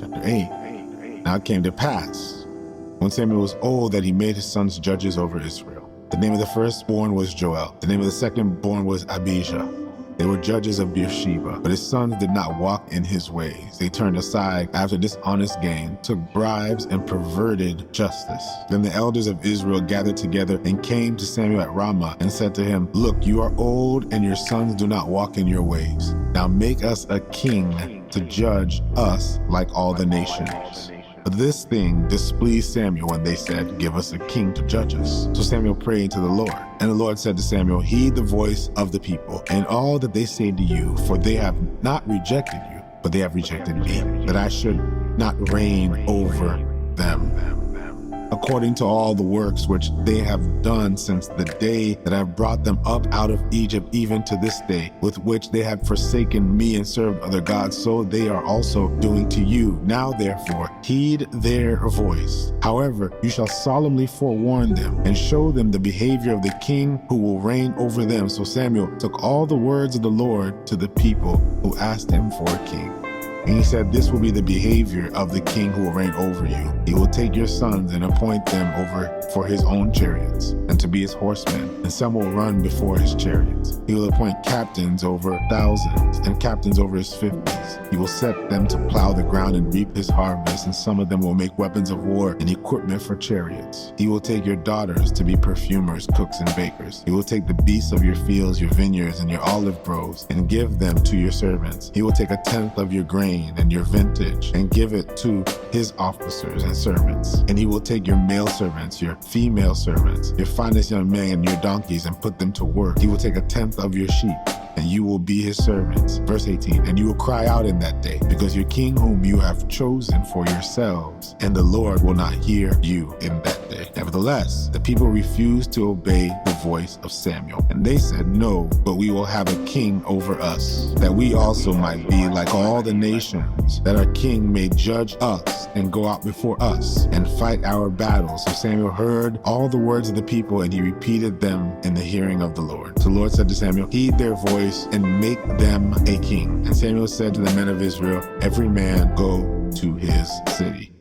Chapter 8. Now it came to pass, when Samuel was old, that he made his sons judges over Israel. The name of the firstborn was Joel. The name of the secondborn was Abijah. They were judges of Beersheba, but his sons did not walk in his ways. They turned aside after dishonest gain, took bribes, and perverted justice. Then the elders of Israel gathered together and came to Samuel at Ramah and said to him, "Look, you are old, and your sons do not walk in your ways. Now make us a king to judge us like all the nations." But this thing displeased Samuel, and they said, "Give us a king to judge us." So Samuel prayed to the Lord. And the Lord said to Samuel, "Heed the voice of the people and all that they say to you, for they have not rejected you, but they have rejected me, that I should not reign over them, according to all the works which they have done since the day that I brought them up out of Egypt, even to this day, with which they have forsaken me and served other gods, so they are also doing to you. Now therefore, heed their voice. However, you shall solemnly forewarn them and show them the behavior of the king who will reign over them." So Samuel took all the words of the Lord to the people who asked him for a king. And he said, "This will be the behavior of the king who will reign over you. He will take your sons and appoint them over for his own chariots and to be his horsemen, and some will run before his chariots. He will appoint captains over thousands and captains over his 50s. He will set them to plow the ground and reap his harvest, and some of them will make weapons of war and equipment for chariots. He will take your daughters to be perfumers, cooks, and bakers. He will take the beasts of your fields, your vineyards, and your olive groves, and give them to your servants. He will take a tenth of your grain and your vintage and give it to his officers and servants. And he will take your male servants, your female servants, your finest young men and your donkeys, and put them to work. He will take a tenth of your sheep, and you will be his servants." Verse 18, "And you will cry out in that day, because your king whom you have chosen for yourselves, and the Lord will not hear you in that day." Nevertheless, the people refused to obey the voice of Samuel, and they said, "No, but we will have a king over us, that we also might be like all the nations, that our king may judge us and go out before us and fight our battles." So Samuel heard all the words of the people, and he repeated them in the hearing of the Lord. So the Lord said to Samuel, "Heed their voice and make them a king." And Samuel said to the men of Israel, "Every man go to his city."